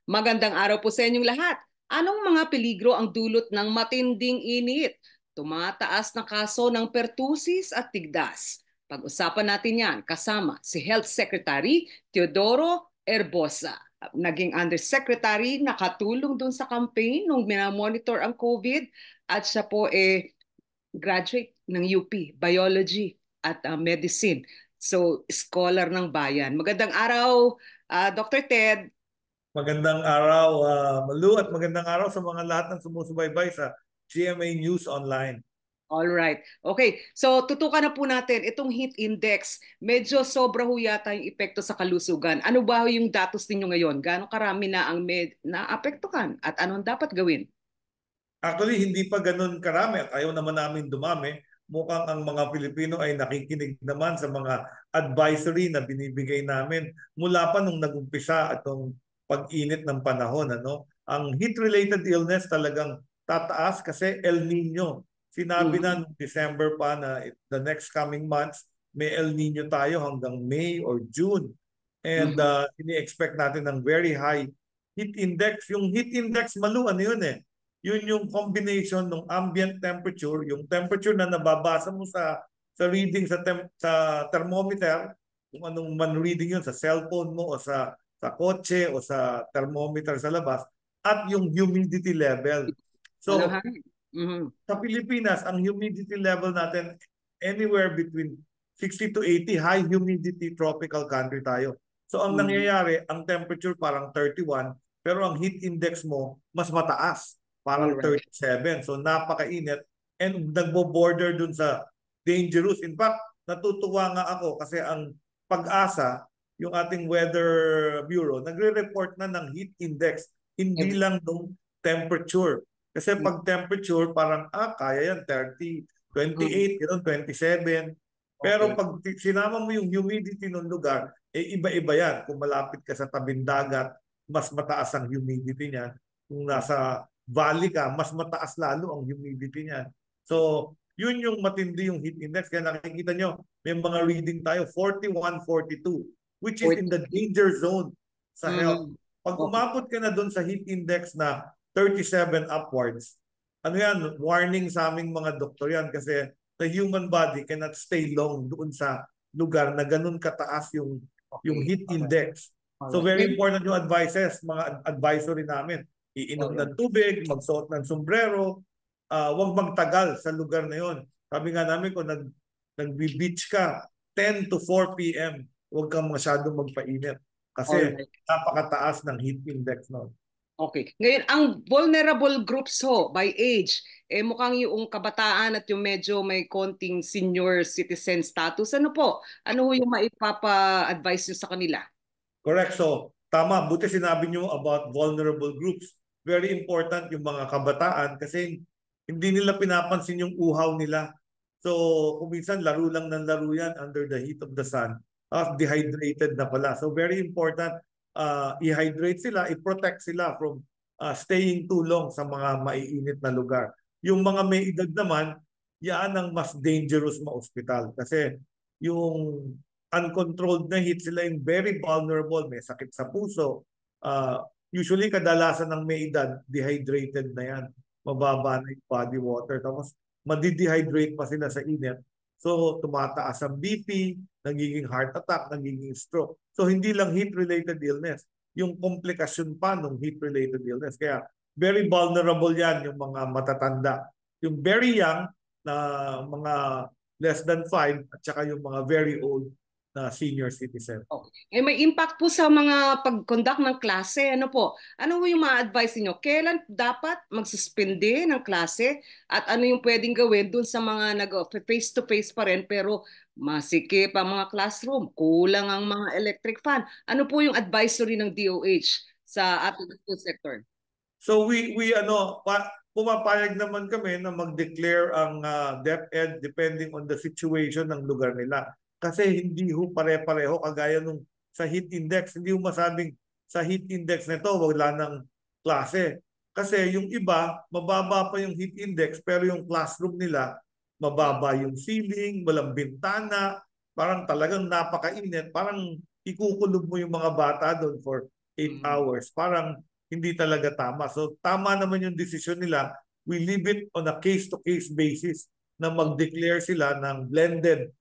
Magandang araw po sa inyong lahat. Anong mga peligro ang dulot ng matinding init? Tumataas na kaso ng pertusis at tigdas. Pag-usapan natin yan kasama si Health Secretary Teodoro Herbosa. Naging Undersecretary, nakatulong dun sa campaign nung minamonitor ang COVID at siya po graduate ng UP, Biology at Medicine. So, scholar ng bayan. Magandang araw, Dr. Ted. Magandang araw, Malu, at magandang araw sa mga lahat ng sumusubaybay sa GMA News Online. All right. Okay. So, tutukan na po natin itong heat index. Medyo sobra ho yata yung epekto sa kalusugan. Ano ba ho yung datos ninyo ngayon? Gaano karami na ang naapektuhan at anong dapat gawin? Actually, hindi pa ganun karami at ayaw naman namin dumami. Mukhang ang mga Pilipino ay nakikinig naman sa mga advisory na binibigay namin mula pa nung nag-umpisa itong pag-init ng panahon. Ang heat-related illness talagang tataas kasi El Nino. Sinabi na Mhm. noong December pa na the next coming months, may El Nino tayo hanggang May or June. And Mhm. ini-expect natin ng very high heat index. Yung heat index, Malu, ano yun eh? Yun yung combination ng ambient temperature, yung temperature na nababasa mo sa reading sa thermometer, kung anong man reading yun sa cellphone mo o sa kotse o sa thermometer sa labas, at yung humidity level. Walang So, hangin. Mhm. sa Pilipinas, ang humidity level natin anywhere between 60 to 80, high humidity tropical country tayo. So ang Mhm. nangyayari, ang temperature parang 31, pero ang heat index mo mas mataas, All parang right. 37. So napakainit and nagbo-border dun sa dangerous. In fact, natutuwa nga ako kasi ang Pag-asa, yung ating weather bureau, nagre-report na ng heat index, hindi Every- lang nung temperature. Kasi pag temperature, parang, kaya yan, 30, Mhm. 28, yun, 27. Pero Okay. pag sinama mo yung humidity ng lugar, iba-iba yan. Kung malapit ka sa tabing dagat, mas mataas ang humidity niyan. Kung nasa valley ka, mas mataas lalo ang humidity niyan. So, yun yung matindi yung heat index. Kaya nakikita nyo, may mga reading tayo, 41, 42, which is in the danger zone sa health. Mhm. Pag Okay. umabot ka na doon sa heat index na 37 upwards, ano yan, warning sa aming mga doktor yan kasi the human body cannot stay long doon sa lugar na ganun kataas yung Okay. heat index. All So right. very important yung advices, mga advisory namin. All Iinom right. ng tubig, magsuot ng sombrero, huwag magtagal sa lugar na yon. Sabi nga namin kung nag-beach ka, 10 to 4 p.m., huwag kang masyadong magpainit All kasi right. napakataas ng heat index noon. Okay. Ngayon, ang vulnerable groups ho by age, mukhang yung kabataan at yung medyo may konting senior citizen status. Ano po? Ano ho yung maipapa-advise nyo sa kanila? Correct. So, tama. Buti sinabi nyo about vulnerable groups. Very important yung mga kabataan kasi hindi nila pinapansin yung uhaw nila. So, kung minsan laro lang ng laro yan under the heat of the sun. Dehydrated na pala. So, very important. I-hydrate sila, i-protect sila from staying too long sa mga maiinit na lugar. Yung mga may edad naman, yan ang mas dangerous ma-hospital. Kasi yung uncontrolled na heat, sila yung very vulnerable, may sakit sa puso. Usually kadalasan ng may edad, dehydrated na yan. Mababa na yung body water. Tapos madidehydrate pa sila sa init. So tumataas ang BP, nagiging heart attack, nagiging stroke. So hindi lang heat-related illness, yung komplikasyon pa ng heat-related illness. Kaya very vulnerable yan yung mga matatanda. Yung very young na mga less than 5 at saka yung mga very old na senior citizen. Okay. May impact po sa mga pag-conduct ng klase. Ano po? Ano po yung ma-advise niyo? Kailan dapat magsuspende ng klase? At ano yung pwedeng gawin dun sa mga nag-face-to-face pa rin pero masikip ang mga classroom, kulang ang mga electric fan. Ano po yung advisory ng DOH sa ating school sector? So pumapayag naman kami na mag-declare ang DepEd depending on the situation ng lugar nila. Kasi hindi ho pare-pareho kagaya nung sa heat index. Hindi ho masabing sa heat index nito wala ng klase. Kasi yung iba, mababa pa yung heat index pero yung classroom nila, mababa yung ceiling, walang bintana, parang talagang napakainit. Parang ikukulog mo yung mga bata doon for 8 Mm. hours. Parang hindi talaga tama. So tama naman yung desisyon nila. We leave it on a case-to-case basis na mag-declare sila ng blended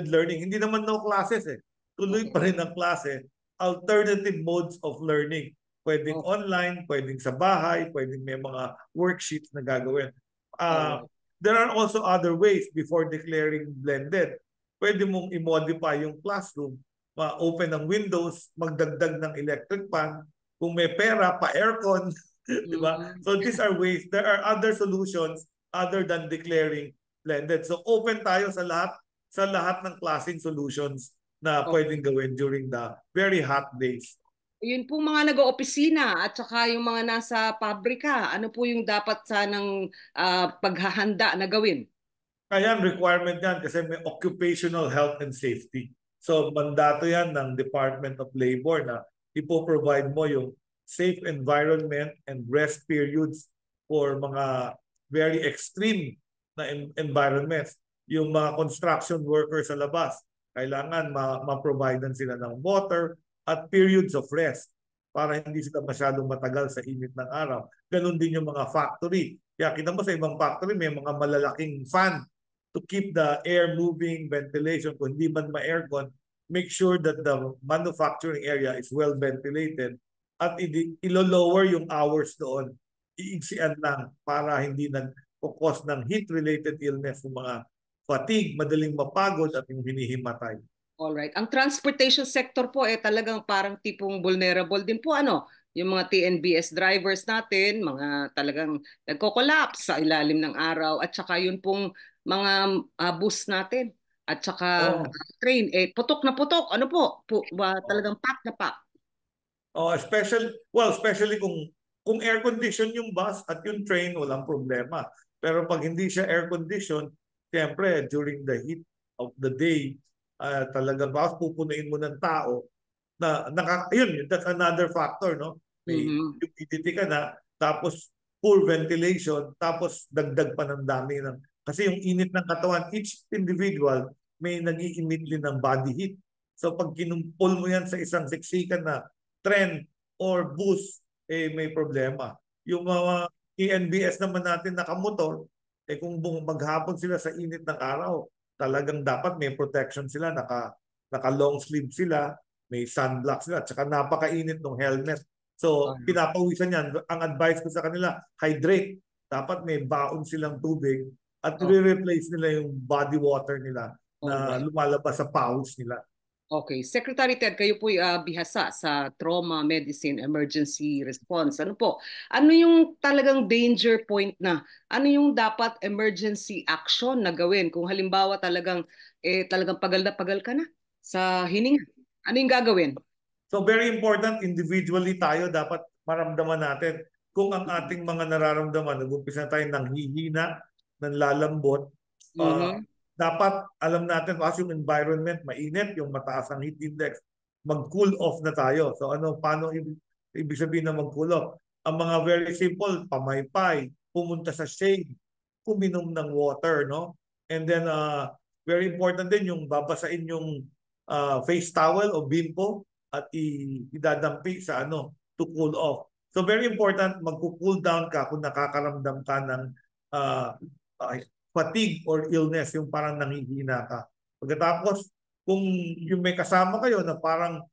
learning. Hindi naman no classes eh. Tuloy Okay. pa rin ang klase. Alternative modes of learning. Pwedeng Okay. online, pwedeng sa bahay, pwedeng may mga worksheets na gagawin. Uh, Alright. there are also other ways before declaring blended. Pwede mong i-modify yung classroom, open ang windows, magdagdag ng electric fan, kung may pera, pa-aircon, di ba? Mm. So these are ways. There are other solutions other than declaring blended. So open tayo sa lahat ng klaseng solutions na pwedeng Okay. gawin during the very hot days. Yun po mga nag-oopisina at saka yung mga nasa pabrika, ano po yung dapat sanang paghahanda na gawin? Kaya requirement yan kasi may occupational health and safety. So mandato yan ng Department of Labor na ipo-provide mo yung safe environment and rest periods for mga very extreme na environments. Yung mga construction workers sa labas, kailangan ma-providean sila ng water at periods of rest para hindi sila masyadong matagal sa init ng araw. Ganon din yung mga factory. Kaya kita mo sa ibang factory, may mga malalaking fan to keep the air moving, ventilation. Kung hindi man ma-aircon, make sure that the manufacturing area is well ventilated at ilo-lower yung hours doon. Iigsian lang para hindi nag-cause ng heat-related illness, ng mga fatigue, madaling mapagod at yung hinihimatay. Alright. Ang transportation sector po talagang parang tipong vulnerable din po yung mga TNBS drivers natin, mga talagang nagko-collapse sa ilalim ng araw at saka yun pong mga bus natin at saka Oh, train putok na putok. Ano po? oh. Talagang pack na pack. Oh, especially kung air condition yung bus at yung train, walang problema. Pero pag hindi siya air condition, siyempre during the heat of the day, talagang baka pupunuin mo ng tao yun, that's another factor, no? May Mhm. humidity ka na, tapos poor ventilation, tapos dagdag pa ng dami ng kasi yung init ng katawan, each individual may nag-i-emit din ng body heat. So pag kinumpol mo yan sa isang siksikan na tren or bus, may problema. Yung mga TNBS naman natin nakamotor, kung maghapon sila sa init ng araw, talagang dapat may protection sila, naka long sleeve sila, may sunblock sila, at saka napakainit ng helmet. So, Alright. pinapawisan yan. Ang advice ko sa kanila, hydrate. Dapat may baon silang tubig at Oh, re-replace nila yung body water nila na alright. lumalabas sa pawis nila. Okay. Secretary Ted, kayo po bihasa sa trauma medicine emergency response. Ano po? Ano yung talagang danger point na? Ano yung dapat emergency action na gawin kung halimbawa talagang pagal ka na sa hininga? Ano yung gagawin? So very important, individually tayo dapat maramdaman natin kung ang ating mga nararamdaman, nag-umpisa tayo ng hihina, ng lalambot, uh, Mhm. dapat alam natin kasi yung environment, mainit, yung mataas ang heat index, mag-cool off na tayo. So paano ibig sabihin na mag-cool off? Ang mga very simple, pamaypay, pumunta sa shade, uminom ng water, no? And then, very important din yung babasain yung face towel o bimpo at idadampi sa to cool off. So very important, magko-cool down ka kung nakakaramdam ka ng uh, uh, fatigue or illness, yung parang nanghihina ka. Pagkatapos, kung yung may kasama kayo na parang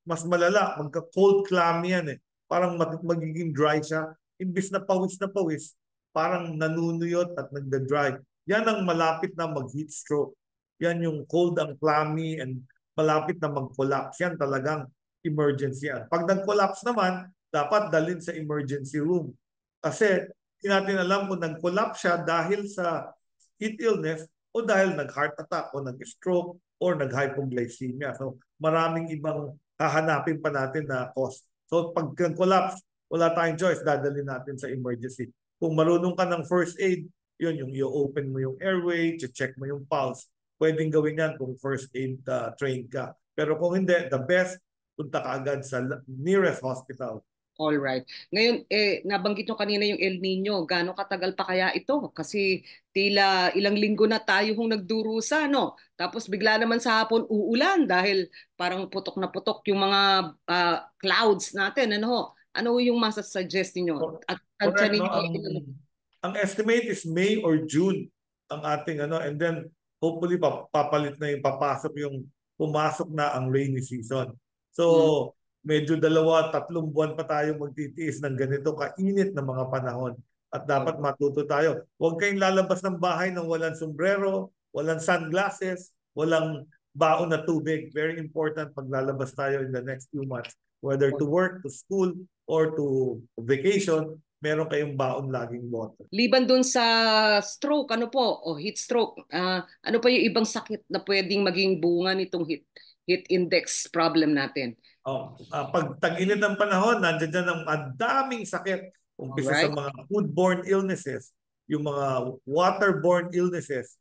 mas malala, magka-cold clam yan eh. Parang magiging dry siya. Imbis na pawis, parang nanunuyot at nagda-dry. Yan ang malapit na mag-heat stroke. Yan yung cold and clammy and malapit na mag-collapse. Yan talagang emergency yan. Pag nag-collapse naman, dapat dalhin sa emergency room. Kasi hindi natin alam kung nag-collapse siya dahil sa heat illness o dahil nag-heart attack o nag-stroke or nag-hypoglycemia. So maraming ibang hahanapin pa natin na cause. So pag nag-collapse, wala tayong choice, dadalhin natin sa emergency. Kung marunong ka ng first aid, yun yung i-open mo yung airway, check mo yung pulse. Pwedeng gawin yan kung first aid trained ka. Pero kung hindi, the best, punta ka agad sa nearest hospital. All right. Ngayon, nabanggit nyo kanina yung El Nino. Gaano katagal pa kaya ito? Kasi tila ilang linggo na tayo hong nagdurusa, no? Tapos bigla naman sa hapon uulan dahil parang putok na putok yung mga clouds natin, ano ho? Ano yung masasuggest niyo? At Correct, tansyanin no? niyo Ang estimate is May or June ang ating ano, and then hopefully papalit na yung pumasok na ang rainy season. So mm, medyo 2-3 buwan pa tayo magtitiis ng ganito kainit na mga panahon. At all dapat matuto tayo. Huwag kayong lalabas ng bahay nang walang sombrero, walang sunglasses, walang baon na tubig. Very important pag lalabas tayo in the next few months. Whether to work, to school, or to vacation, meron kayong baon laging water. Liban dun sa stroke, ano po, o heat stroke, ano pa yung ibang sakit na pwedeng maging bunga nitong heat index problem natin? Pag tag-init ng panahon, nandiyan dyan ang daming sakit. Umpisa sa Alright? mga foodborne illnesses, yung mga waterborne illnesses,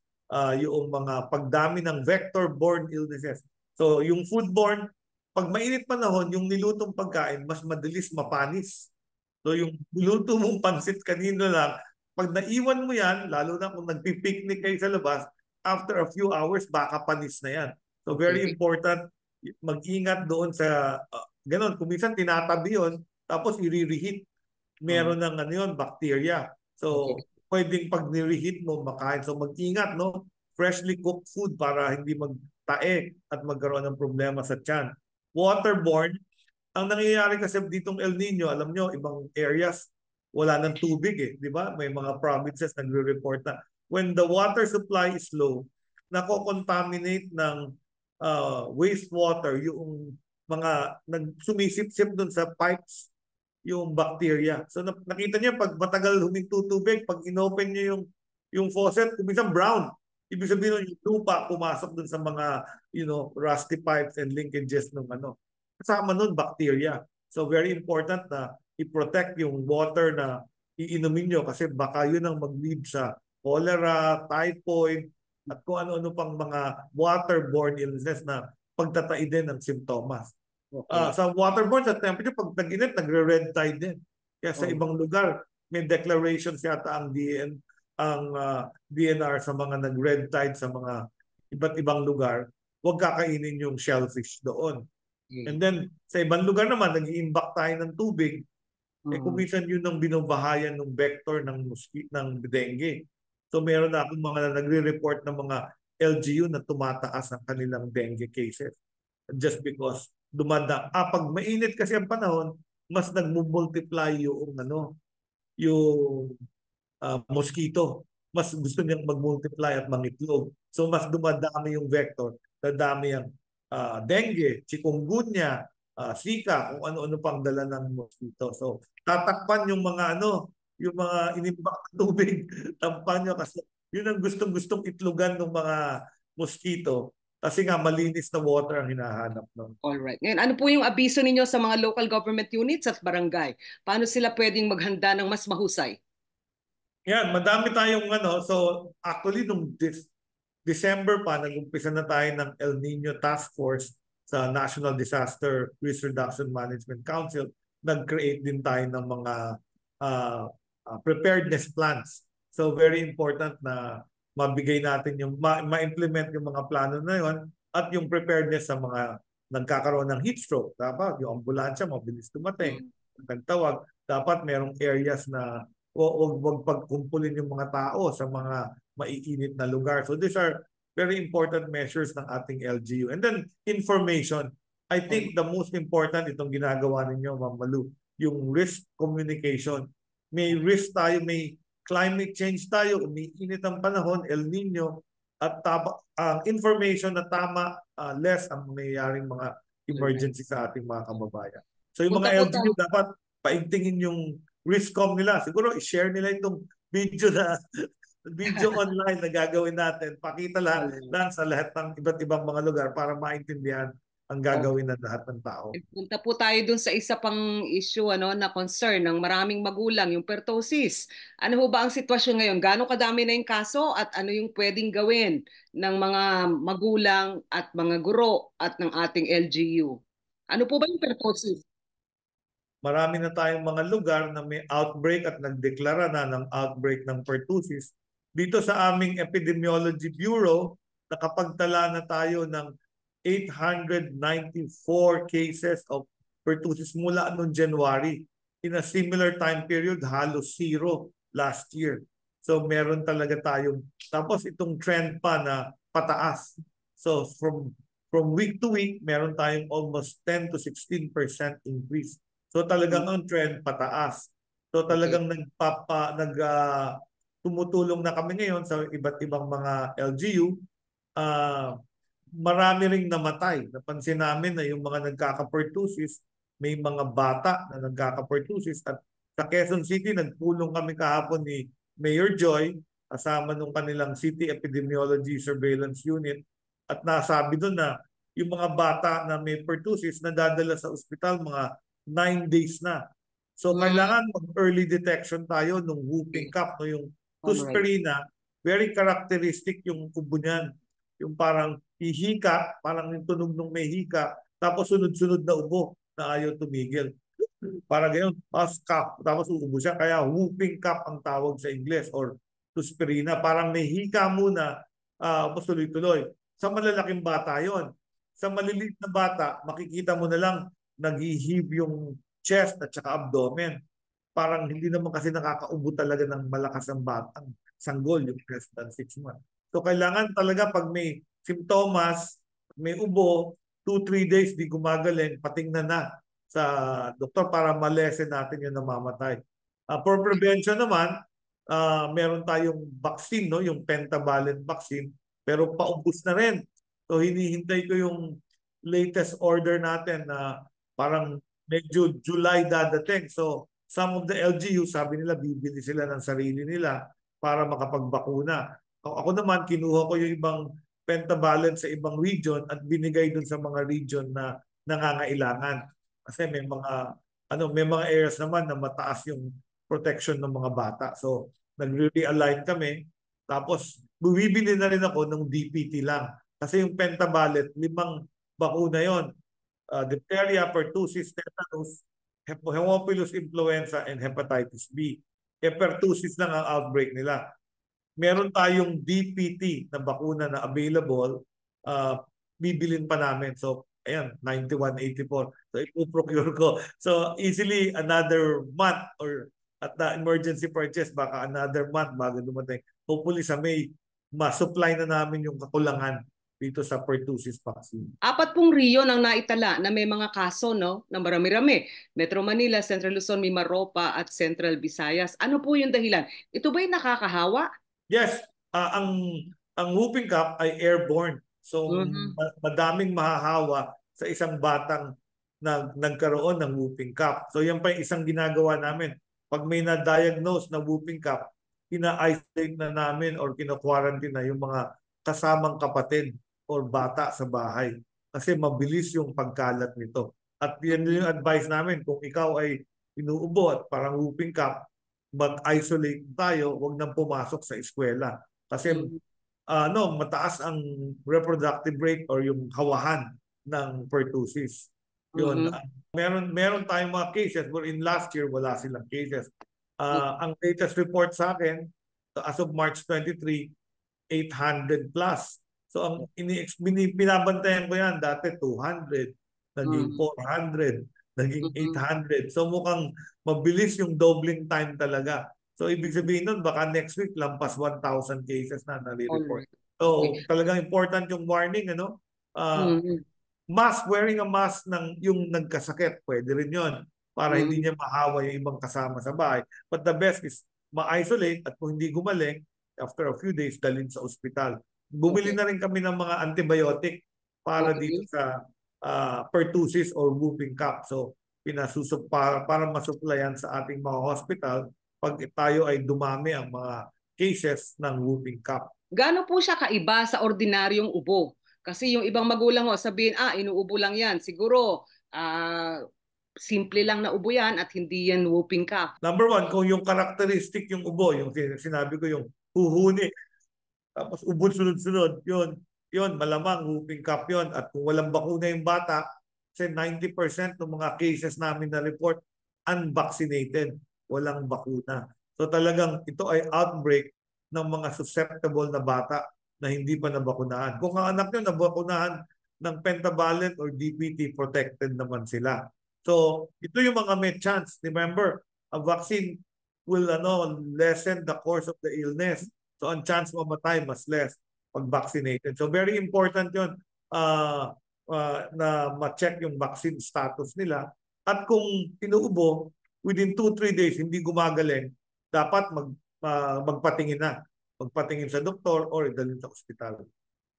yung mga pagdami ng vector-borne illnesses. So yung foodborne, pag mainit panahon, yung nilutong pagkain, mas madalis mapanis. So yung niluto mong pansit kanino lang, pag naiwan mo yan, lalo na kung nagpipiknik kayo sa labas, after a few hours, baka panis na yan. So very Okay. important, mag-ingat doon sa, ganun, kung minsan tinatabi yun, tapos i-reheat, meron ng ano yun, bacteria. Okay. So pwedeng pag ni-reheat mo, makain. So mag-ingat, no? Freshly cooked food para hindi magtae at magkaroon ng problema sa tiyan. Waterborne, ang nangyayari kasi ditong El Nino, alam nyo, ibang areas, wala ng tubig eh, di ba? May mga provinces nagre-report na when the water supply is low, nako-contaminate ng wastewater yung mga sumisip-sip dun sa pipes yung bacteria. So nakita niyo pag matagal huminto tubig, pag inopen niyo yung faucet, minsan brown. Ibig sabihin yung lupa pumasok dun sa mga rusty pipes and linkages ng ano. Kasama nun bacteria. So very important na i-protect yung water na iinumin nyo kasi baka yun ang mag-lead sa cholera, typhoid, at kung ano-ano pang mga waterborne illnesses na pagtatai din ng simptomas. Okay. Sa waterborne, sa temperature, pag nag-init, nagre-red tide din. Kaya sa Oh. ibang lugar, may declarations yata DNR sa mga nag-red tide sa mga iba't ibang lugar, huwag kakainin yung shellfish doon. Okay. And then, sa ibang lugar naman, nag-iimbak tayo ng tubig. Kung Mm. minsan yun ang binubahayan ng vector ng dengue. So meron na akong mga nagre-report ng mga LGU na tumataas ang kanilang dengue cases. Just because pag mainit kasi ang panahon, mas nagmumultiply yung mosquito. Mas gusto niyang mag-multiply at mangitlog. So mas dumadami yung vector, dadami ang dengue, chikungunya, Zika, kung ano-ano pang dala ng mosquito. So tatakpan yung mga yung mga inimbak na tubig, tampan nyo kasi yun ang gustong-gustong itlogan ng mga mosquito. Kasi nga malinis na water ang hinahanap. No? All right. Ngayon, ano po yung abiso ninyo sa mga local government units at barangay? Paano sila pwedeng maghanda ng mas mahusay? Yan, madami tayong So actually, nung December pa, nag-umpisa na tayo ng El Nino Task Force sa National Disaster Risk Reduction Management Council. Nag-create din tayo ng mga preparedness plans. So very important na mabigay natin ma-implement yung mga plano na yon at yung preparedness sa mga nagkakaroon ng heat stroke. Dapat yung ambulansya mabilis dumating. Nagtawag, dapat merong areas na wag pagkumpulin yung mga tao sa mga maiinit na lugar. So these are very important measures ng ating LGU. And then information. I think the most important itong ginagawa ninyo, Ma'am Malu, yung risk communication. May risk tayo, may climate change tayo, umiinit ang panahon, El Nino, at information na tama, less ang mangyayaring mga emergency sa ating mga kababayan. So yung Punta mga po LGU dapat paigtingin yung riskcom nila. Siguro i-share nila itong video online na gagawin natin. Pakita lang sa lahat ng iba't ibang mga lugar para maintindihan ang gagawin ng lahat ng tao. Punta po tayo dun sa isa pang issue na concern ng maraming magulang, yung pertussis. Ano ho ba ang sitwasyon ngayon? Gaano kadami na yung kaso at ano yung pwedeng gawin ng mga magulang at mga guro at ng ating LGU? Ano po ba yung pertussis? Marami na tayong mga lugar na may outbreak at nagdeklara na ng outbreak ng pertussis. Dito sa aming Epidemiology Bureau, nakapagtala na tayo ng 894 cases of pertussis mula noong January. in a similar time period, halos zero last year. So meron talaga tayong, tapos itong trend pa na pataas. So from week to week, meron tayong almost 10 to 16% increase. So talagang ang trend pataas. So Okay. talagang tumutulong na kami ngayon sa iba't ibang mga LGU. Marami ring namatay. Napansin namin na yung mga nagkaka-pertussis, may mga bata na nagkaka-pertussis. At sa Quezon City, nagpulong kami kahapon ni Mayor Joy, kasama nung kanilang City Epidemiology Surveillance Unit. At nasabi doon na yung mga bata na may pertussis na dadala sa ospital mga 9 days na. So kailangan mag-early detection tayo nung whooping Okay. cough, no, yung All right. Tusperina, very characteristic yung ubo niyan. Yung parang hihika, parang yung tunog ng may hika, tapos sunod-sunod na ubo na ayaw tumigil. Parang ganyan, cough, tapos uubo siya. Kaya whooping cough ang tawag sa Ingles or Tusperina. Parang may hika muna, tapos tuloy-tuloy. Sa malalaking bata yon. Sa maliliit na bata, makikita mo na lang nag-heave yung chest at saka abdomen. Parang hindi naman kasi nakakaubo talaga ng malakas ang batang sanggol, yung less than 6 months. So kailangan talaga pag may simptomas, may ubo, 2-3 days di gumagaling, patingnan na sa doktor para malesen natin yung namamatay. For prevention naman, meron tayong vaccine, no? Yung pentavalent vaccine, pero paubos na rin. So hinihintay ko yung latest order natin na parang medyo July dadating. So some of the LGU, sabi nila, bibili sila ng sarili nila para makapagbakuna. Ako naman, kinuha ko yung ibang pentavalent sa ibang region at binigay dun sa mga region na nangangailangan. Kasi may mga areas naman na mataas yung protection ng mga bata. So, nagre-realign kami. Tapos, bumibili na rin ako ng DPT lang. Kasi yung pentavalent, 5 bakuna yon. Diphtheria, pertussis, tetanus, Haemophilus influenza, and hepatitis B. Pertussis lang ang outbreak nila. Meron tayong DPT na bakuna na available, bibilin pa namin. So, ayan, 9184. So, ipoprocure ko. So, easily another month or at the emergency purchase, baka another month bago dumating. Hopefully sa May, ma-supply na namin yung kakulangan dito sa pertussis vaccine. 4 riyon ang naitala na may mga kaso, no, na marami-rami. Metro Manila, Central Luzon, Mimaropa at Central Visayas. Ano po yung dahilan? Ito ba'y nakakahawa? Yes, ang whooping cough ay airborne. So Mhm. madaming mahahawa sa isang batang nagkaroon ng whooping cough. So yan pa yung isang ginagawa namin. Pag may na-diagnose na whooping cough, ina-isolate na namin or kina-quarantine na yung mga kasamang kapatid or bata sa bahay. Kasi mabilis yung pagkalat nito. At yan yung advice namin, kung ikaw ay inuubo at parang whooping cough, mag-isolate tayo, wag nang pumasok sa eskwela. Kasi Mhm. mataas ang reproductive rate or yung hawahan ng pertussis. Yun. Mhm. Meron tayong mga cases, but in last year wala silang cases. Mhm. Ang latest report sa akin, as of March 23, 800 plus. So ang pinabantayan ko yan, dati 200, naging Mhm. 400, naging Mhm. 800. So mukhang mabilis yung doubling time talaga. So ibig Mhm. sabihin nun, baka next week lampas 1,000 cases na All nare-report. right. Okay. So talagang important yung warning, ano? Uh, Mhm. wearing a mask ng yung nagkasakit, pwede rin yon para hindi Mhm. niya mahawa yung ibang kasama sa bahay. But the best is ma-isolate at kung hindi gumaling, after a few days, dalhin sa ospital. Bumili Okay. na rin kami ng mga antibiotic para dito Okay. sa pertussis or whooping cough. So, para masupplyan sa ating mga hospital pag tayo ay dumami ang mga cases ng whooping cough. Gaano po siya kaiba sa ordinaryong ubo? Kasi yung ibang magulang ho sabihin, inuubo lang yan. Siguro, simple lang na ubo yan at hindi yan whooping cough. Number one, kung yung characteristic yung ubo, yung sinabi ko yung huhuni, tapos ubod sunod-sunod, yun, malamang whooping cough yun. At kung walang bakuna yung bata, kasi 90% ng mga cases namin na report, unvaccinated, walang bakuna. So talagang ito ay outbreak ng mga susceptible na bata na hindi pa nabakunahan. Kung ang anak nyo nabakunahan ng pentavalent or DPT, protected naman sila. So ito yung mga may chance. Remember, a vaccine will lessen the course of the illness. So ang chance mamatay mas less pag vaccinated. So very important yun na ma-check yung vaccine status nila. At kung inuubo, within 2-3 days hindi gumagaling, dapat magpatingin na. Magpatingin sa doktor or idalhin sa ospital.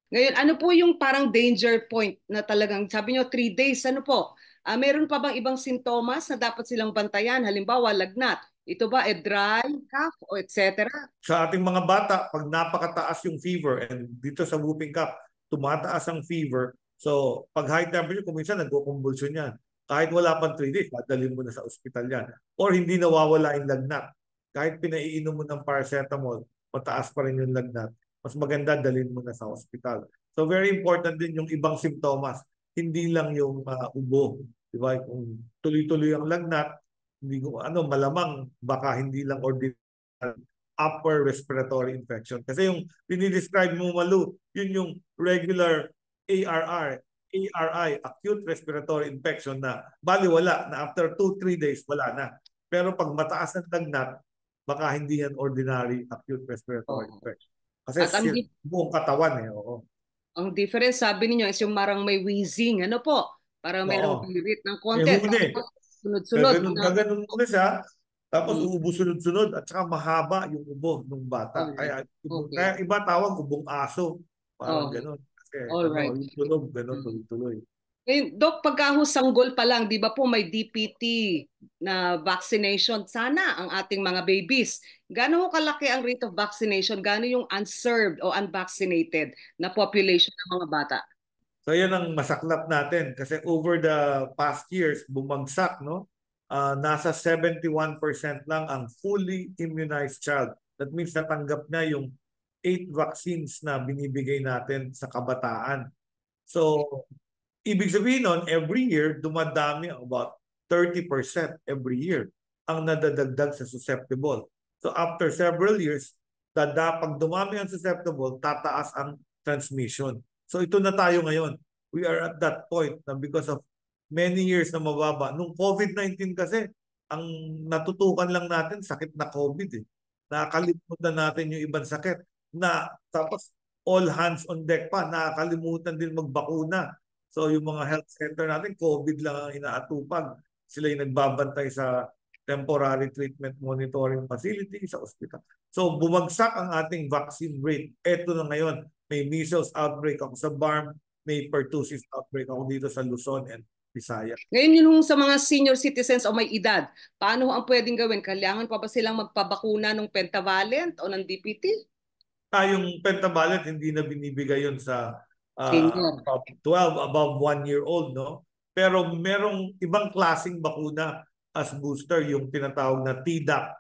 Ngayon, ano po yung parang danger point na talagang, sabi nyo, 3 days, ano po? Meron pa bang ibang sintomas na dapat silang bantayan? Halimbawa, lagnat. Ito ba, dry, cough, o etc.? Sa ating mga bata, pag napakataas yung fever, and dito sa whooping cough, tumataas ang fever. So, pag high temperature, kung minsan nagkukumbulsyon yan. Kahit wala pang 3 days, dadalhin mo na sa ospital yan. Or hindi nawawala yung lagnat. Kahit pinaiinom mo ng paracetamol, mataas pa rin yung lagnat. Mas maganda dalhin mo na sa ospital. So very important din yung ibang simptomas. Hindi lang yung ubo. Diba? Kung tuloy-tuloy ang lagnat, hindi ko malamang baka hindi lang ordinary upper respiratory infection. Kasi yung dinidescribe mo, Malu, yun yung regular ARI, acute respiratory infection na baliwala na after 2-3 days wala na. Pero pag mataas ang lagnat, baka hindi yan ordinary acute respiratory infection. Kasi At ang, buong katawan Oo. ang difference, sabi niyo, is yung marang may wheezing. Ano po? Parang merong Oo. birit ng May konti. huni. Tapos sunod-sunod. Gaganon muna siya. Tapos Mm, uubo sunod-sunod at saka mahaba yung ubo ng bata. alright. Kaya Okay. iba tawag ubong aso. Parang Oh, ganon. Kasi all right. yung tunog ganon tuloy-tuloy. Ngayon, Dok, pagkahusanggol pa lang, di ba po may DPT na vaccination? Sana ang ating mga babies. Gaano ho kalaki ang rate of vaccination? Gaano yung unserved o unvaccinated na population ng mga bata? So yan ang masaklap natin kasi over the past years bumagsak nasa 71% lang ang fully immunized child. That means natanggap na yung 8 vaccines na binibigay natin sa kabataan. So ibig sabihin nun, every year dumadami about 30% every year ang nadadagdag sa susceptible. So after several years, pag dumami ang susceptible, tataas ang transmission. So ito na tayo ngayon. We are at that point na because of many years na mababa. Nung COVID-19 kasi, ang natutukan lang natin sakit na COVID eh. Nakakalimutan natin yung ibang sakit. Tapos all hands on deck pa, nakakalimutan din magbakuna. So yung mga health center natin, COVID lang ang inaatupag. Sila yung nagbabantay sa temporary treatment monitoring facility sa ospital. So bumagsak ang ating vaccine rate. Ito na ngayon, may measles outbreak ako sa BARM, may pertussis outbreak ako dito sa Luzon and Visayas. Ngayon yun sa mga senior citizens o may edad, paano ang pwedeng gawin? Kailangan pa ba silang magpabakuna ng pentavalent o ng DPT? Yung pentavalent, hindi na binibigay yun sa Senior. above 12, above 1 year old, no? Pero merong ibang klaseng bakuna as booster, yung tinatawag na Tdap,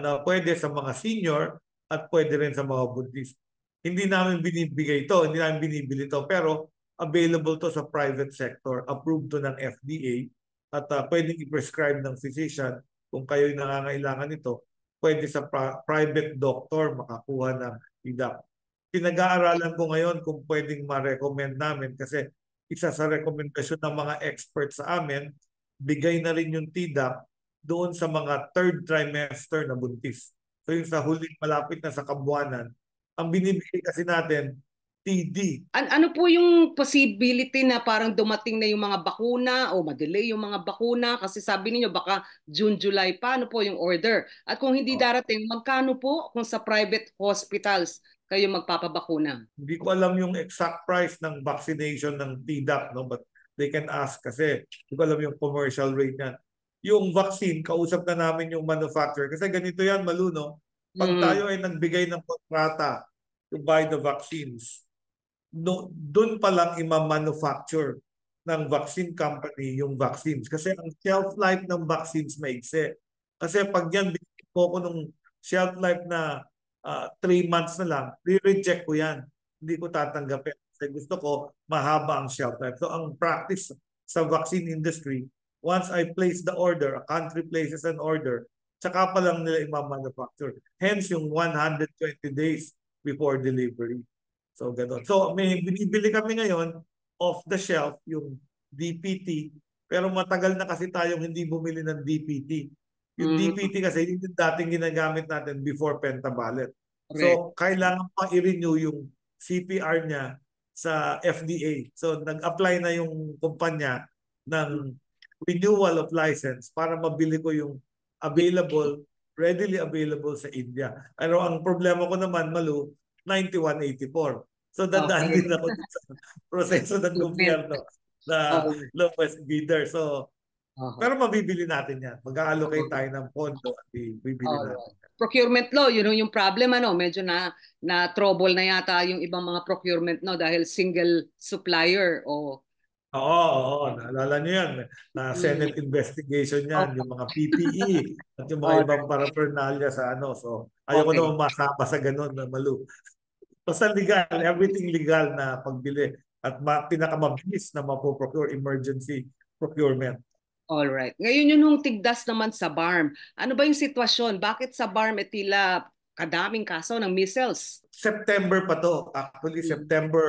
na pwede sa mga senior at pwede rin sa mga buntis. Hindi namin binibigay ito, hindi namin binibili ito, pero available to sa private sector, approved to ng FDA, at pwedeng i-prescribe ng physician kung kayo'y nangangailangan nito. Pwede sa private doctor makakuha ng Tdap. Pinag-aaralan ko ngayon kung pwedeng ma-recommend namin kasi isa sa rekomendasyon ng mga experts sa amin, bigay na rin yung Tdap doon sa mga third trimester na buntis. So yung sa huling malapit na sa kabuanan, ang binibigay kasi natin, TD. Ano po yung possibility na parang dumating na yung mga bakuna o madelay yung mga bakuna? Kasi sabi niyo baka June, July pa. Ano po yung order? At kung hindi darating, magkano po kung sa private hospitals kayo magpapabakuna? Hindi ko alam yung exact price ng vaccination ng Tdap, no? But they can ask kasi hindi ko alam yung commercial rate niyan. Yung vaccine, kausap na namin yung manufacturer. Kasi ganito yan, Malu, no? Pag Mm. tayo ay nagbigay ng kontrata to buy the vaccines, doon pa lang ima-manufacture ng vaccine company yung vaccines. Kasi ang shelf life ng vaccines maigsi. Kasi pag yan, binigyan ko nung shelf life na 3 months na lang, re-reject ko yan. Hindi ko tatanggapin. Kasi gusto ko mahaba ang shelf life. So ang practice sa vaccine industry, once I place the order, a country places an order, saka pa lang nila ima-manufacture. Hence yung 120 days before delivery. So, gano'n. So, may binibili kami ngayon off the shelf, yung DPT, Pero matagal na kasi tayong hindi bumili ng DPT. Yung Mm, DPT kasi yung dating ginagamit natin before pentavalent. correct. So kailangan pa i-renew yung CPR niya sa FDA. So nag-apply na yung kumpanya Mm. ng renewal of license para mabili ko yung readily available sa India. Pero ang problema ko naman, Malu, 9184. So dadaan Okay. din ako sa proseso ng Equipment. gobyerno na Oh, lowest bidder. So, oh, pero mabibili natin yan. Mag-allocate oh. tayo ng pondo at bibili natin. Alright. Procurement law, yun yung problem ano, medyo na trouble na yata yung ibang mga procurement no dahil single supplier o Oo, naalala niyo yan. Na mm, Senate investigation yan, oh, yung mga PPE at yung mga ibang alright. paraphernalia sa ano. So, ayoko Okay. naman masama sa ganun na Malu. Basta legal, everything legal na pagbili at pinakamabilis na mapoprocure emergency procurement. Alright. Ngayon yun yung tigdas naman sa BARM. Ano ba yung sitwasyon? Bakit sa BARM tila kadaming kaso ng measles? September pa to. Actually, Mm. September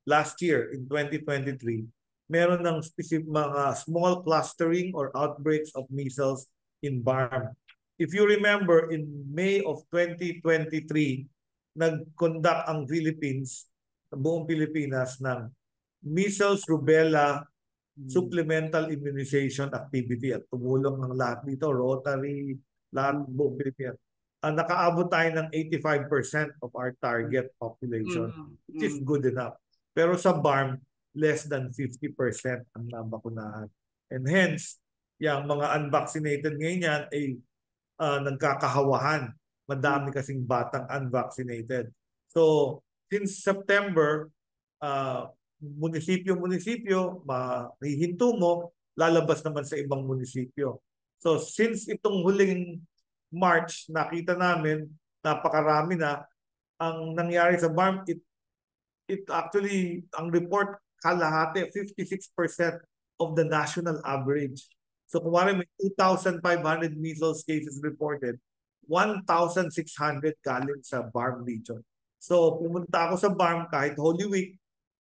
last year in 2023, meron ng specific mga small clustering or outbreaks of measles in BARM. If you remember, in May of 2023, nag-conduct ang Philippines, buong Pilipinas, ng measles, rubella, Mm. supplemental immunization activity at tumulong ng lahat dito, Rotary, lahat Mm. buong Pilipinas. Nakaabot tayo ng 85% of our target population, Mm. which is Mm. good enough. Pero sa BARM, less than 50% ang nabakunahan. And hence, yung mga unvaccinated ngayon yan ay nagkakahawahan. Mm. Madami kasing batang unvaccinated. So, since September, uh, munisipyo-munisipyo, mahihinto mo, lalabas naman sa ibang munisipyo. So since itong huling March, nakita namin, napakarami na, ang nangyari sa BARM, it actually, ang report, kalahati, 56% of the national average. So kung may 2,500 measles cases reported, 1,600 galing sa BARM region. So pumunta ako sa BARM kahit Holy Week,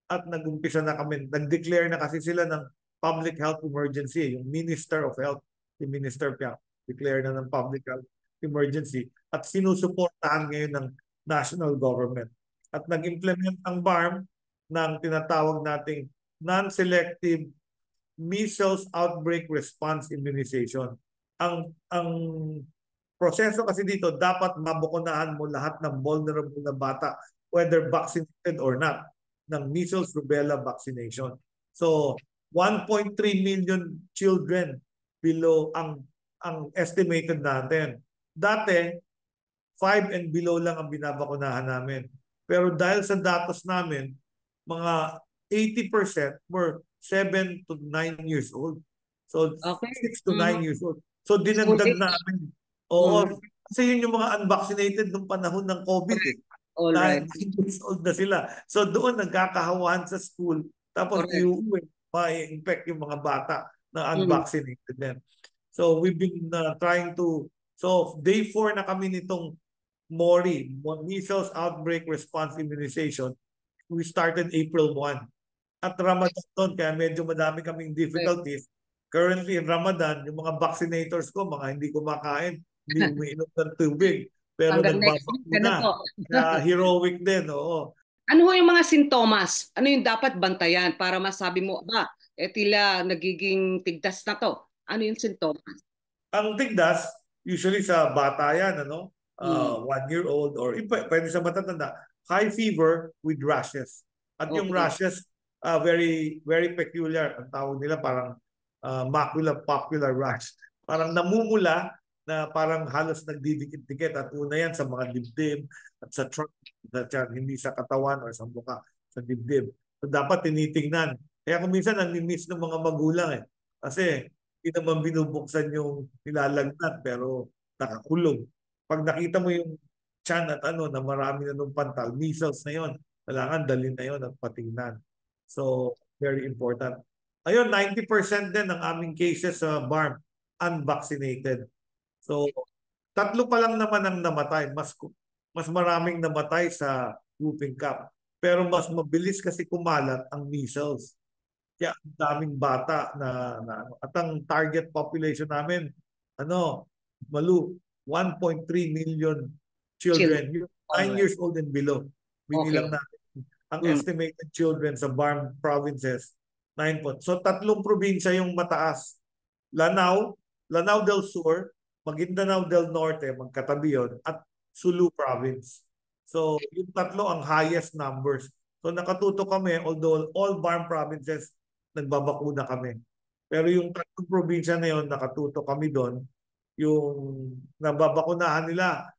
at nag-umpisa na kami, nag-declare na kasi sila ng public health emergency. Yung Minister of Health, si Minister Piang, declare na ng public health emergency at sinusuportahan ngayon ng national government. At nag-implement ang BARM ng tinatawag nating non-selective measles outbreak response immunization. Ang proseso kasi dito, dapat mabukunahan mo lahat ng vulnerable na bata, whether vaccinated or not, ng measles rubella vaccination. So 1.3 million children below ang estimated natin. Dati 5 and below lang ang binabakunahan namin. Pero dahil sa datos namin, mga 80% were 7 to 9 years old. So Okay. 6 to 9 years old. So School dinagdag age. namin. Oo. Mm. Kasi yun yung mga unvaccinated nung panahon ng COVID eh. Correct. All right. 9 years old na sila. So doon nagkakahawahan sa school. Tapos Correct. iuwi, ma-infect yung mga bata na Mm. unvaccinated din. So we've been trying to, so day 4 na kami nitong MORI, Measles Outbreak Response Immunization. We started April 1. At Ramadan doon, kaya medyo madami kaming Correct. difficulties. Currently in Ramadan, yung mga vaccinators ko, mga hindi kumakain, hindi umiinom ng tubig. Pero Hanggang next week, nagbabakuna. ganito. Kaya heroic din, oo. Ano ho yung mga sintomas? Ano yung dapat bantayan para masabi mo, ba, tila nagiging tigdas na to. Ano yung sintomas? Ang tigdas, usually sa bata yan, ano? Mm. 1 year old or pwede sa matatanda, high fever with rashes. At yung Okay. rashes, very very peculiar. Ang tawag nila parang macula-papular rash. Parang namumula na parang halos nagdidikit-dikit at una yan sa mga dibdib at sa trunk, hindi sa katawan or sa mukha, sa dibdib. So dapat tinitingnan. Kaya kung minsan nami-miss ng mga magulang eh. Kasi hindi naman binubuksan yung nilalagnat pero nakakulong. Pag nakita mo yung tiyan at ano na marami na nung pantal, measles na yon. Kailangan dalhin na yon at patingnan. So, very important. Ayun, 90% din ng aming cases sa BARM unvaccinated. So, tatlo pa lang naman ang namatay. Mas maraming namatay sa whooping cough. Pero mas mabilis kasi kumalat ang measles. Kaya ang daming bata at ang target population namin, Malu, 1.3 million Children. children, yung 9 Alright. years old and below. Binilang Okay. natin ang estimated children sa BARM provinces, 9 po. So tatlong probinsya yung mataas. Lanao, Lanao del Sur, Maguindanao del Norte, magkatabi yun, at Sulu Province. So yung tatlo ang highest numbers. So nakatuto kami, although all BARM provinces, nagbabakuna kami. Pero yung tatlong probinsya na yun, nakatuto kami doon. Yung nababakunahan nila,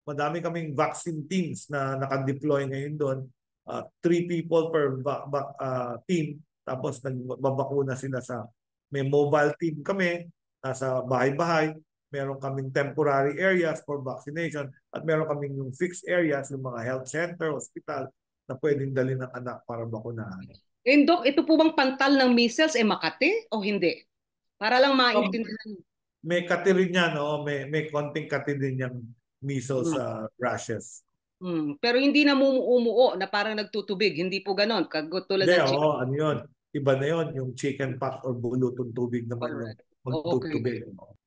madami kaming vaccine teams na nakadeploy ngayon doon. 3 people per team. Tapos nagbabakuna sila sa, may mobile team kami, nasa bahay-bahay. Meron kaming temporary areas for vaccination at meron kaming yung fixed areas, yung mga health center, hospital, na pwedeng dalhin ng anak para bakunahan. And Doc, ito po bang pantal ng measles Makati o hindi? Para lang maintindihan. May kati rin yan, no? May konting kati din yung measles rashes. Pero hindi na umuo na parang nagtutubig. Hindi po ganon. Tulad Hindi, ng chicken. ano yun? Iba na yun, yung chicken pox or bulutong tubig naman yung Correct. Okay. magtutubig.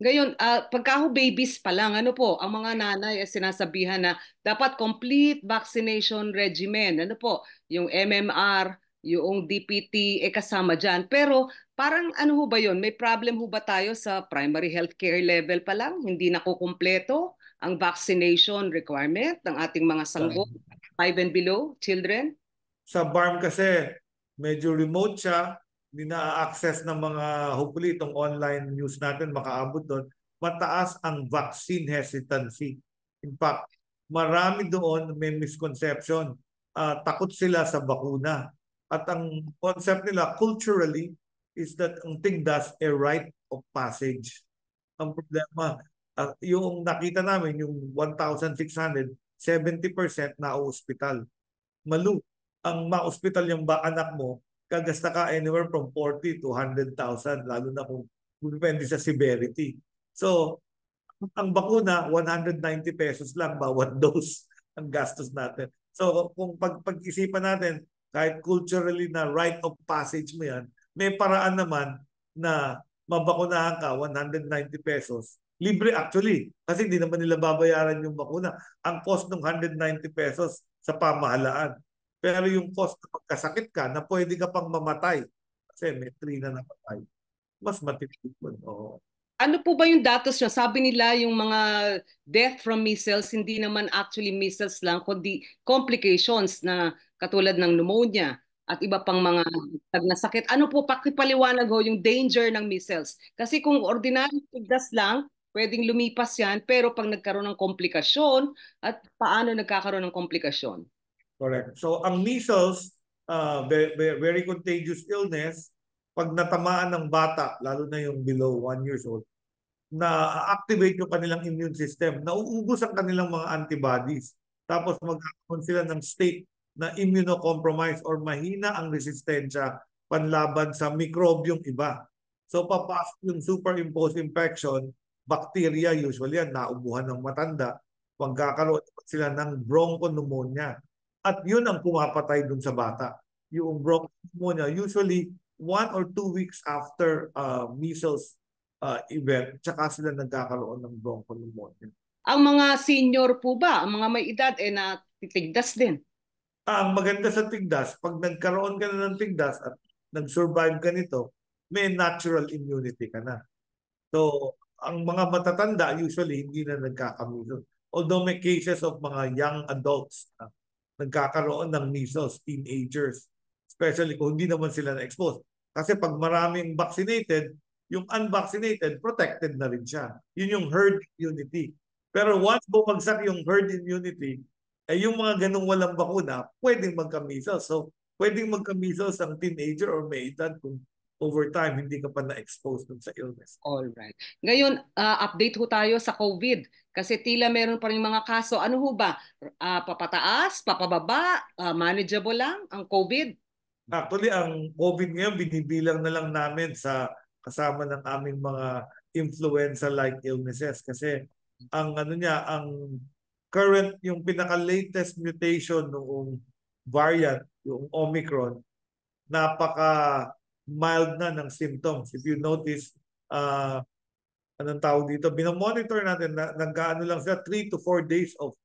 Ngayon, pagka ho babies pa lang, ano po, ang mga nanay ay sinasabihan na dapat complete vaccination regimen. Ano po, yung MMR, yung DPT, kasama dyan. Pero parang ano ho ba yun? May problem ho ba tayo sa primary healthcare level pa lang? Hindi nakukumpleto ang vaccination requirement ng ating mga sanggol, 5 and below children? Sa BARM kasi, medyo remote siya, hindi na-access ng mga, hopefully itong online news natin makaabot doon, mataas ang vaccine hesitancy. In fact, marami doon may misconception. Takot sila sa bakuna. At ang concept nila culturally is that ang tigdas a rite of passage. Ang problema, yung nakita namin, yung 1,600, 70% na ospital. Malu, ang ma-hospital yung anak mo, kagasta ka anywhere from 40 to 100,000, lalo na kung depende sa severity. So, ang bakuna, 190 pesos lang bawat dose ang gastos natin. So, kung pag-isipan natin, kahit culturally na rite of passage mo yan, may paraan naman na mabakunahan ka, 190 pesos. Libre actually, kasi hindi naman nila babayaran yung bakuna. Ang cost ng 190 pesos sa pamahalaan. Pero yung cost na pagkasakit ka, na pwede ka pang mamatay, kasi may 3 na namatay, mas matipid mo. Oo. Ano po ba yung datos nyo? Sabi nila yung mga death from measles, hindi naman actually measles lang, kundi complications na katulad ng pneumonia at iba pang mga na sakit. Ano po, pakipaliwanag ho yung danger ng measles? Kasi kung ordinary tigdas lang, pwedeng lumipas yan, pero pag nagkaroon ng komplikasyon, at paano nagkakaroon ng komplikasyon? Correct. So ang measles, very contagious illness, pag natamaan ng bata, lalo na yung below 1 years old, na-activate yung kanilang immune system, nauubos ang kanilang mga antibodies. Tapos magkakaroon sila ng state na immunocompromised or mahina ang resistensya panlaban sa mikrobyong iba. So papasok yung superimposed infection, bacteria usually yan, naubuhan ng matanda, magkakaroon sila ng bronchopneumonia. At yun ang pumapatay dun sa bata. Yung bronchopneumonia, usually 1 or 2 weeks after measles event, tsaka sila nagkakaroon ng bronchopneumonia. Ang mga senior po ba, ang mga may edad, natitigdas din? Ang maganda sa tigdas, pag nagkaroon ka na ng tigdas at nag-survive ka nito, may natural immunity ka na. So, ang mga matatanda usually hindi na nagkaka-measles. Although may cases of mga young adults na nagkakaroon ng measles, teenagers, especially kung hindi naman sila na-expose. Kasi pag maraming vaccinated, yung unvaccinated, protected na rin siya. Yun yung herd immunity. Pero once bumagsak yung herd immunity, yung mga ganung walang bakuna, pwedeng magka-measles. So, pwedeng magka-measles ang teenager or may edad kung over time hindi ka pa na-expose dun sa illness. All right. Ngayon, update ho tayo sa COVID. Kasi tila meron pa rin mga kaso. Ano ho ba? Papataas, papababa, manageable lang ang COVID? Actually, ang COVID ngayon, binibilang na lang namin sa kasama ng aming mga influenza-like illnesses. Kasi ang ano niya, ang current, yung pinaka-latest mutation noong variant, yung Omicron, napaka mild na ng symptoms. If you notice, anong tawag dito, binomonitor natin, nagkaano lang sila 3 to 4 days of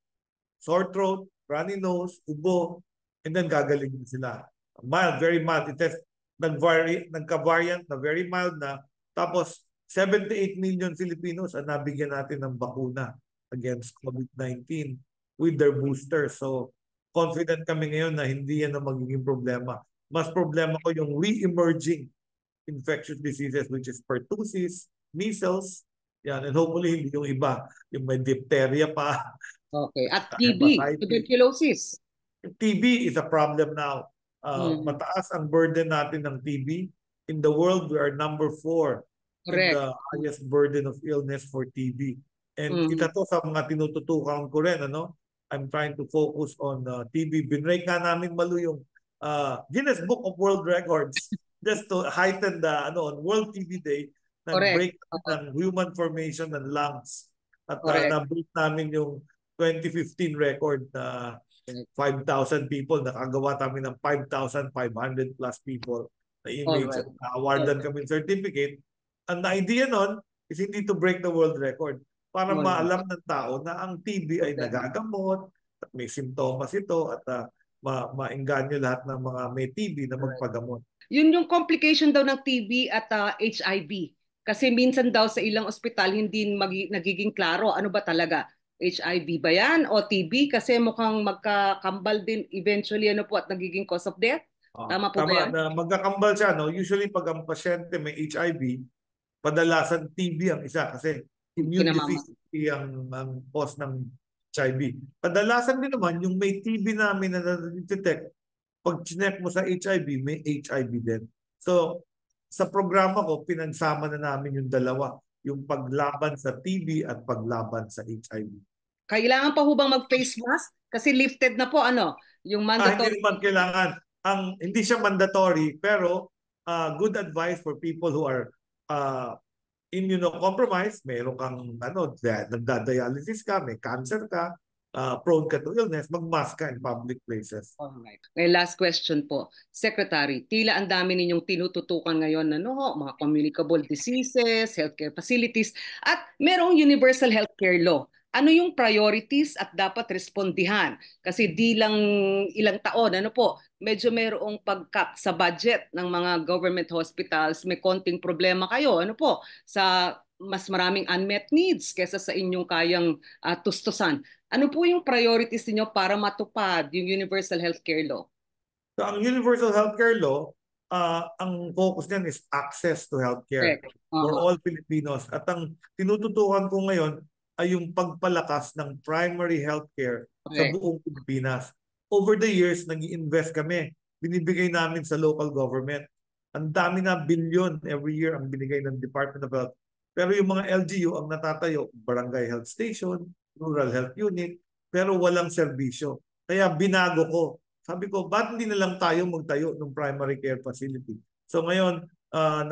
sore throat, runny nose, ubo, and then gagaling din sila. Mild, very mild. It has nagka-variant na very mild na. Tapos, 78 million Filipinos ang nabigyan natin ng bakuna against COVID-19 with their booster. So, confident kami ngayon na hindi yan ang magiging problema. Mas problema ko yung re-emerging infectious diseases which is pertussis, measles, yan, and hopefully hindi yung iba, yung may diphtheria pa. Okay. At TB, tuberculosis. TB is a problem now. Mataas ang burden natin ng TB. In the world, we are number 4 in the highest burden of illness for TB. And ito to sa mga tinututukan ko rin, ano? I'm trying to focus on TB. Binrake nga namin Malu yung Guinness Book of World Records just to heighten the on World TB Day, nag-break ng human formation ng lungs. At na-break namin yung 2015 record na 5,000 people. Nakagawa namin ng 5,500 plus people na image. At na-awardan kami certificate. Ang idea nun is hindi to break the world record para maalam ng tao na ang TB ay nagagamot at may simptomas ito at maengganyo lahat ng mga may TB na magpagamot. Yun yung complication daw ng TB at HIV. Kasi minsan daw sa ilang ospital hindi nagiging klaro ano ba talaga. HIV ba yan o TB? Kasi mukhang magkakambal din eventually ano po at nagiging cause of death. Tama po ba yan? Magkakambal siya. No? Usually pag ang pasyente may HIV, padalasan TB ang isa kasi immune deficiency ang cause ng HIV. Kadalasan din naman yung may TB namin na na-detect, pag chinek mo sa HIV, may HIV din. So, sa programa ko, pinagsama na namin yung dalawa, yung paglaban sa TB at paglaban sa HIV. Kailangan pa ho bang mag-face mask? Kasi lifted na po, yung mandatory. Hindi naman kailangan. Hindi siya mandatory, pero good advice for people who are immunocompromised, meron kang nagda-dialysis ka, may cancer ka, prone ka to illness, mag-mask ka in public places. Alright. May last question po. Secretary, tila ang dami ninyong tinututukan ngayon na mga communicable diseases, healthcare facilities, at merong universal healthcare law. Ano yung priorities at dapat respondihan? Kasi di lang ilang taon, medyo merong pag-cut sa budget ng mga government hospitals, may konting problema kayo, sa mas maraming unmet needs kesa sa inyong kayang tustusan. Ano po yung priorities niyo para matupad yung universal healthcare law? So, ang universal healthcare law, ang focus niyan is access to healthcare for all Filipinos. At ang tinututukan ko ngayon ay yung pagpalakas ng primary healthcare sa buong Pilipinas. Over the years, nag-i-invest kami. Binibigay namin sa local government. Ang dami na bilyon every year ang binigay ng Department of Health. Pero yung mga LGU ang natatayo, barangay health station, rural health unit, pero walang serbisyo. Kaya binago ko. Sabi ko, ba't hindi na lang tayo magtayo ng primary care facility? So ngayon,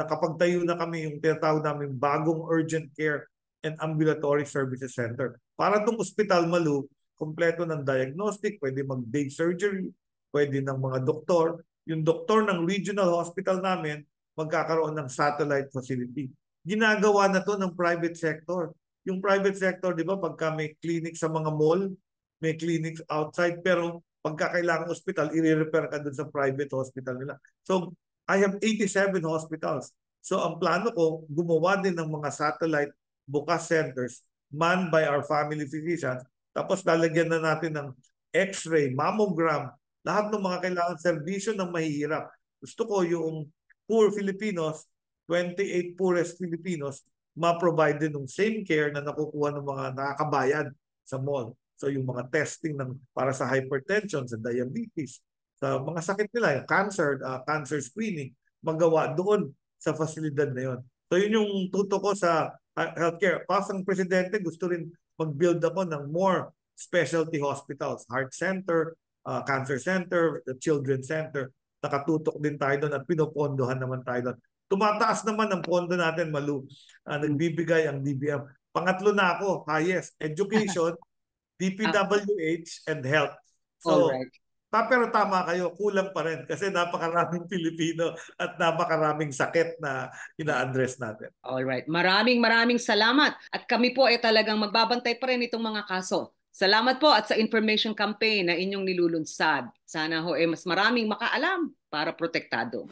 nakapagtayo na kami yung tinatawag namin bagong urgent care and ambulatory services center. Para itong ospital Malu, kompleto ng diagnostic, pwede mag-day surgery, pwede ng mga doktor. Yung doktor ng regional hospital namin, magkakaroon ng satellite facility. Ginagawa na to ng private sector. Yung private sector, di ba, pagka may clinic sa mga mall, may clinics outside, pero pagka kailangan hospital, i-refer ka dun sa private hospital nila. So, I have 87 hospitals. So, ang plano ko, gumawa din ng mga satellite bukas centers manned by our family physicians. Tapos lalagyan na natin ng x-ray, mammogram, lahat ng mga kailangan serbisyo ng mahihirap. Gusto ko yung poor Filipinos, 28 poorest Filipinos, ma-provide din ng same care na nakukuha ng mga nakakabayad sa mall. So yung mga testing para sa hypertension, sa diabetes, sa mga sakit nila, yung cancer, cancer screening, magawa doon sa fasilidad na yun. So yun yung tuto ko sa healthcare. Pasang presidente, gusto rin mag-build ako ng more specialty hospitals, heart center, cancer center, the children center. Nakatutok din tayo doon at pinopondohan naman tayo doon. Tumataas naman ang pondo natin, Malu. Nagbibigay ang DBM. Pangatlo na ako, highest. Education, DPWH, and health. So, Pero tama kayo, kulang pa rin kasi napakaraming Pilipino at napakaraming sakit na ina-address natin. Alright, maraming salamat. At kami po ay talagang magbabantay pa rin itong mga kaso. Salamat po at sa information campaign na inyong nilulunsad. Sana ho mas maraming makaalam para protektado.